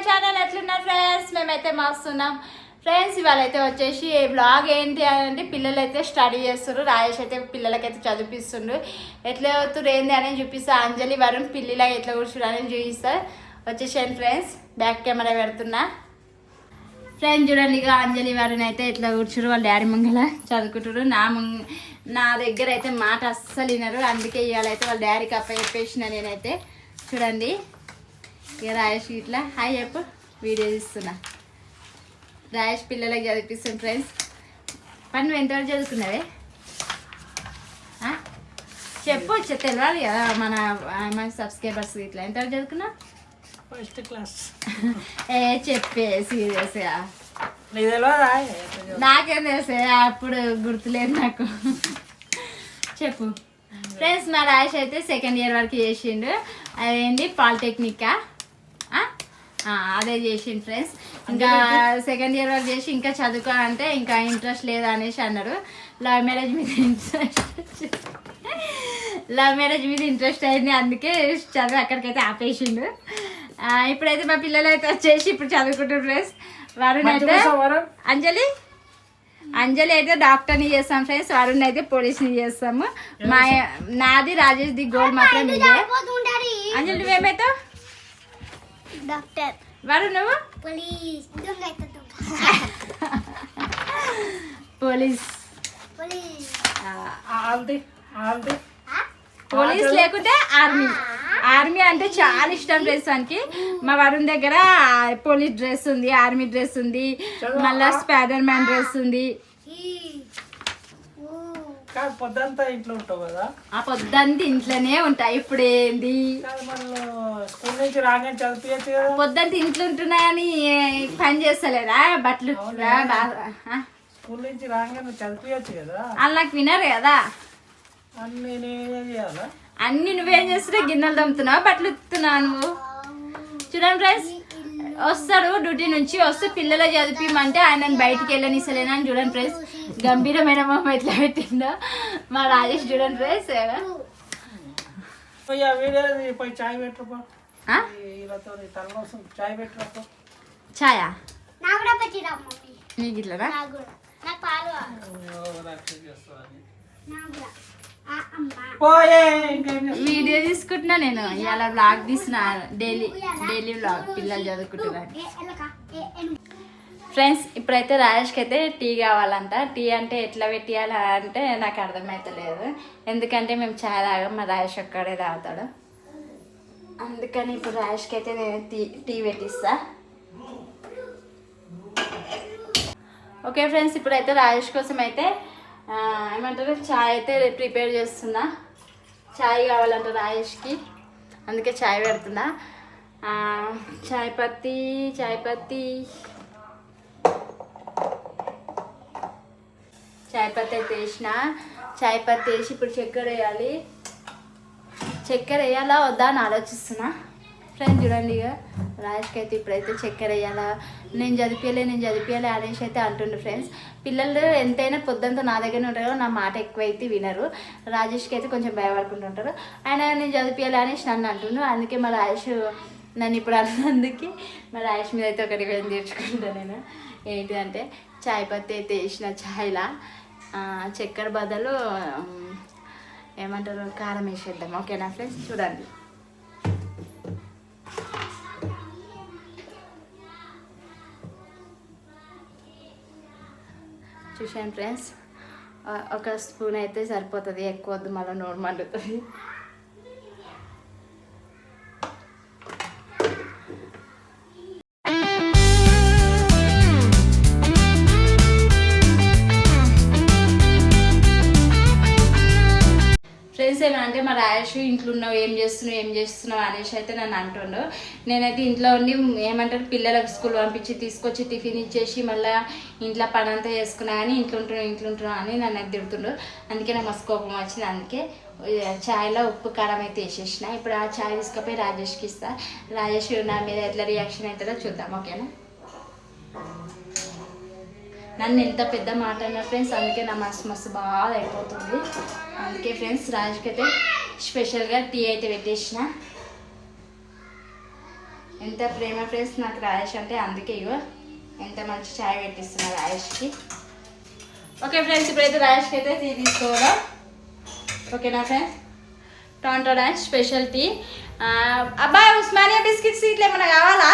Channel ఎట్లున్నారు friends? మేమైతే మస్తున్నాం friends. ఇవాళ అయితే వచ్చేసి బ్లాగ్ ఏంటి అంటే పిల్లలు అయితే స్టడీ చేస్తారు. రాయేష్ అయితే పిల్లలకైతే చదివిస్తుండ్రు. ఎట్లా అవుతున్నారు ఏంది అని చూపిస్తా. అంజలి వరుణ్ పిల్లిలా ఎట్లా కూర్చుడు అని చూపిస్తా. వచ్చేసాను ఫ్రెండ్స్. బ్యాక్ కెమెరా పెడుతున్నా ఫ్రెండ్స్. చూడండి ఇక అంజలి వరుణ్ అయితే ఎట్లా కూర్చురు. వాళ్ళ డాడీ ముంగల చదువుకుంటారు. నా దగ్గర అయితే మాట అస్సలు వినరు. అందుకే ఇవాళ అయితే వాళ్ళ డాడీకి అప్ప చెప్పేసిన నేనైతే. చూడండి ఇక రాయేష్ ఇట్లా హాయ్ చెప్పు. వీడియో తీస్తున్నా. రాయేష్ పిల్లలకి చదివిస్తాను ఫ్రెండ్స్. పని నువ్వు ఎంతవరకు చదువుకున్నావే చెప్పు. తెలియాలి కదా మన సబ్స్క్రైబర్స్ ఇట్లా ఎంతవరకు చదువుకున్నా? First class. చెప్పే సీరియస్గా నాకేం నాకేం తెలుసే, అప్పుడు గుర్తులేదు నాకు. చెప్పు ఫ్రెండ్స్. మా రాయేష్ అయితే సెకండ్ ఇయర్ వరకు చేసిండు. అదేంటి పాలిటెక్నికా అదే చేసిండు ఫ్రెండ్స్. ఇంకా సెకండ్ ఇయర్ వరకు చేసి ఇంకా చదువుకోవాలంటే ఇంకా ఇంట్రెస్ట్ లేదా అనేసి అన్నాడు. లవ్ మ్యారేజ్ మీద ఇంట్రెస్ట్ అయింది. అందుకే చదువు అక్కడికైతే ఆపేసిండు. ఇప్పుడైతే మా పిల్లలు అయితే వచ్చేసి ఇప్పుడు చదువుకుంటారు ఫ్రెండ్స్. వరుణ్ అయితే అంజలి అయితే డాక్టర్ని చేస్తాం ఫ్రెండ్స్. వరుణ్ అయితే పోలీస్ని చేస్తాము. నాది రాజేష్ ది గోల్ మాత్రం ఇదే. అంజలి నువ్వేమైతావు? డాక్టర్. వరుణ్ నువ్వు? పోలీస్. పోలీస్ లేకుంటే ఆర్మీ అంటే చాలా ఇష్టం డ్రెస్ వానికి. మా వరుణ్ దగ్గర పోలీస్ డ్రెస్ ఉంది, ఆర్మీ డ్రెస్ ఉంది, మళ్ళా స్పైడర్ మ్యాన్ డ్రెస్ ఉంది. పొద్దంతా ఇంట్లో ఉంటావు కదా? ఆ పొద్దంతా ఇంట్లోనే ఉంటా. ఇప్పుడు ఏంది స్కూల్ నుంచి రాగానే చదివించచ్చు కదా? పొద్దంతా ఇంట్లో ఉంటున్నాయని పని చేస్తలేదా? బట్టలు స్కూల్ నుంచి రాగానే చదివించచ్చు కదా? వాళ్ళు నాకు వినరు కదా. అన్ని నేనేం చేయాలా? అన్ని నువ్వేం చేస్తున్నావు? గిన్నెలు దమ్ముతున్నావు, బట్టలు ఉత్తున్నావు నువ్వు. చూడండి ఫ్రెండ్స్, వస్తాడు డ్యూటీ నుంచి. వస్తే పిల్లలు చదివిమంటే ఆయన బయటికి వెళ్ళనిస్తలేనా అని చూడండి ఫ్రెండ్స్. గంభీరమైన మొహం ఎట్లా పెట్టిందో మా రాజేష్. చూడండి ఫ్రెండ్స్. చాయ్ పెట్టు. చాయ్ పెట్టు. ఛాయా నీకు ఇట్లా వీడియో తీసుకుంటున్నా నేను. ఇలా వ్లాగ్ తీసిన డైలీ వ్లాగ్ పిల్లలు చదువుకుంటున్నాను ఫ్రెండ్స్. ఇప్పుడైతే రాజేష్కి అయితే టీ కావాలంట. టీ అంటే ఎట్లా పెట్టియాలి అంటే నాకు అర్థమవుతలేదు. ఎందుకంటే మేము చాయ్ తాగాం, మా రాజేష్ ఒక్కడే తాగుతాడు. అందుకని ఇప్పుడు రాజేష్కి అయితే నేను టీ పెట్టిస్తా. ఓకే ఫ్రెండ్స్, ఇప్పుడైతే రాజేష్ కోసం అయితే ఏమంటారు చాయ్ అయితే ప్రిపేర్ చేస్తున్నా. చాయ్ కావాలంట రాజేష్కి, అందుకే చాయ్ పెడుతున్నా. చాయ్ పత్తి అయితే వేసిన. చాయ్ పత్తి వేసి ఇప్పుడు చక్కెర వేయాలి. చక్కెర వేయాలా వద్దా అని ఆలోచిస్తున్నా ఫ్రెండ్స్. చూడండి ఇక రాజేష్కి అయితే ఇప్పుడైతే చక్కెర వేయాలా, నేను చదివిపోయలే అనేసి అయితే అంటుండు ఫ్రెండ్స్. పిల్లలు ఎంతైనా పొద్దుంతా నా దగ్గరనే ఉంటారు, నా మాట ఎక్కువైతే వినరు. రాజేష్కి అయితే కొంచెం భయపడుకుంటుంటారు. ఆయన నేను చదివిపోయాలి అనేసి నన్ను అంటుండు. అందుకే మా రాజేష్ నన్ను ఇప్పుడు అన్నందుకు మా రాజేష్ మీద అయితే ఒకటి వేలు తీర్చుకుంటాను నేను. ఏంటిదంటే చాయ్ పత్తి అయితే వేసిన చాయ్లా చక్కెర బదులు ఏమంటారు కారం వేసేద్దాం. ఓకేనా ఫ్రెండ్స్? చూడండి. చూసాను ఫ్రెండ్స్, ఒక స్పూన్ అయితే సరిపోతుంది, ఎక్కువ వద్దు, మళ్ళీ నోరు మండుతుంది. ఫ్రెండ్స్ ఏమంటే మా రాయేష్ ఇంట్లో ఉన్నావు ఏం చేస్తున్నావు అనేసి అయితే నన్ను అంటుండు. నేనైతే ఇంట్లో ఉండి ఏమంటారు పిల్లలకు స్కూల్ పంపించి తీసుకొచ్చి టిఫిన్ ఇచ్చేసి మళ్ళీ ఇంట్లో పని అంతా చేసుకున్నా కానీ ఇంట్లో ఉంటున్నా అని నన్ను అయితే తిడుతుండు. అందుకే నాకు మస్తు కోపం వచ్చింది. అందుకే చాయ్లో ఉప్పు కారం అయితే వేసేసిన. ఇప్పుడు ఆ చాయ్ తీసుకుపోయి రాజేష్కి ఇస్తా. రాజేష్ నా మీద ఎట్లా రియాక్షన్ అవుతుందో చూద్దాం. ఓకేనా? నన్ను ఎంత పెద్ద మాట అన్నా ఫ్రెండ్స్, అందుకే నా మస్తు బాగా అయిపోతుంది. అందుకే ఫ్రెండ్స్ రాజుకి అయితే స్పెషల్గా టీ అయితే పెట్టేసిన. ఎంత ప్రేమ ఫ్రెండ్స్ నాకు రాయేష్ అంటే, అందుకే ఇగో ఎంత మంచి చాయ్ పెట్టిస్తున్నా రాయేష్కి. ఓకే ఫ్రెండ్స్, ఇప్పుడైతే రాయేష్కి అయితే టీ తీసుకోవడం. ఓకేనా ఫ్రెండ్స్, టొంటో డాన్స్ స్పెషల్ టీ. అబ్బాయి ఉస్మానియా బిస్కెట్ స్వీట్లు ఏమైనా కావాలా?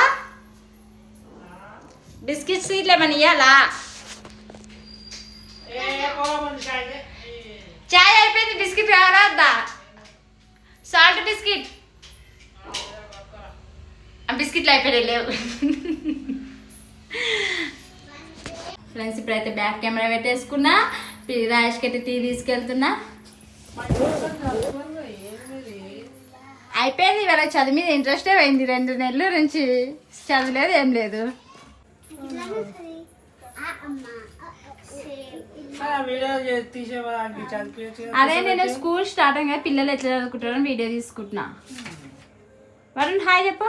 బిస్కెట్ స్వీట్లు ఏమైనా ఇవ్వాలా? చాయ్ అయిపోయింది, బిస్కెట్ కావాలా వద్దా? సాల్ట్ బిస్కెట్, బిస్కెట్లు అయిపోయాయి లేవు. ఫ్రెండ్స్, ఇప్పుడైతే బ్యాక్ కెమెరా పెట్టేసుకున్నా, రాయేష్కి అయితే టీ తీసుకెళ్తున్నా. అయిపోయింది, ఇవాళ చదువు మీద ఇంట్రెస్టే పోయింది. 2 నెలల నుంచి చదువులేదు, ఏం లేదు. వీడియో తీసేవాళ్ళకి చదివించి అదే నేను స్కూల్ స్టార్టింగ్ పిల్లలు ఎట్లా చదువుకుంటారని వీడియో తీసుకుంటున్నా. వరుణ్ హాయ్ చెప్పు.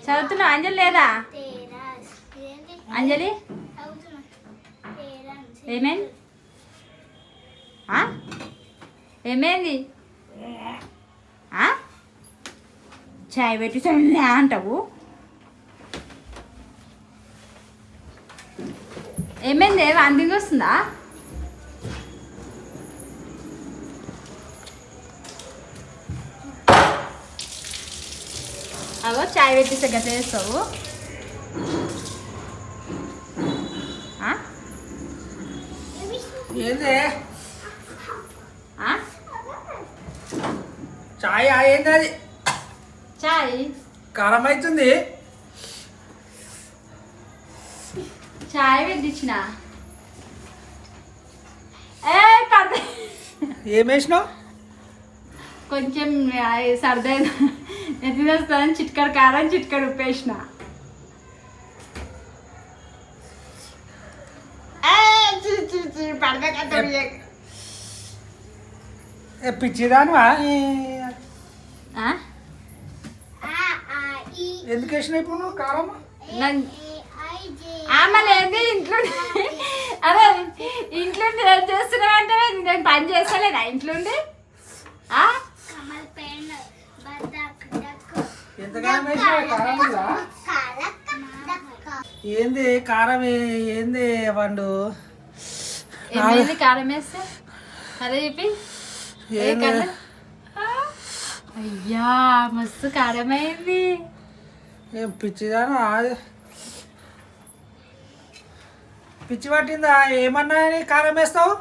చదువుతున్నా అంజలి లేదా? అంజలి ఏమైంది? ఏమైంది? చాయ్ పెట్టి చదివా అంటావు? ఏమైంది? వాంతింగ్ వస్తుందా? అగో చాయ్ పెట్టిస్తే గత వేస్తావు. ఏంది చాయ్ ఏంది? అది చాయ్ కారం అవుతుంది. చాయ్ పెట్టించిన. పడ ఏం వేసినావు? కొంచెం సర్దైన ఎత్తి వస్తుందని చిట్కడ కారం చిట్కడ ఉప్పేసిన. పిచ్చిదానువా? ఎందుకు వేసినా ఇప్పుడు నువ్వు కారం? లేదు ఇంట్లో. అదే ఇంట్లో ఏం చేస్తున్నావు అంటే నేను పని చేస్తలేనా ఇంట్లో? ఎంతకాలం వేసినా కారం ఉందా? ఏంది కారం? ఏంది పండు? ఏమైంది కారం వేస్తే? అదే చెప్పి. అయ్యా మస్తు కారం అయింది. ఏం పిచ్చిదాను? పిచ్చి పట్టిందా? ఏమన్నా కారం వేస్తావు?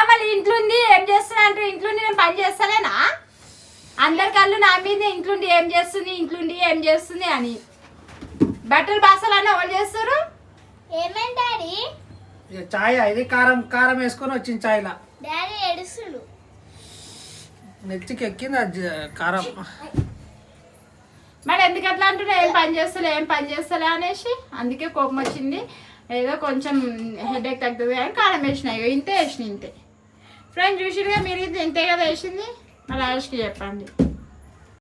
మళ్ళీ ఇంట్లో ఏం చేస్తున్నా అంటే ఇంట్లో నేను పని చేస్తలేనా? అందరి కళ్ళు నా మీద ఇంట్లోండి ఏం చేస్తుంది, ఇంట్లోండి ఏం చేస్తుంది అని. బట్టలు బాసలు అన్నీ ఎవరు చేస్తారు? ఏమేం డాడీ? చాయ్ ఇది కారం కారం వేసుకొని వచ్చింది చాయ్లా. డాడీ ఏడుస్తుడు. నెత్తికి ఎక్కింది కారం. మరి ఎందుకు అట్లా అంటున్నా? ఏం పని చేస్తలే అనేసి అందుకే కోపం వచ్చింది. ఏదో కొంచెం హెడేక్ తగ్గుతుంది కానీ కారం వేసినాయి. ఇంతే వేసిన ఇంతే. ఫ్రెండ్స్ చూసిరుగా మీరు ఇంతే కదా వేసింది. మరి ఆయుష్కి చెప్పండి.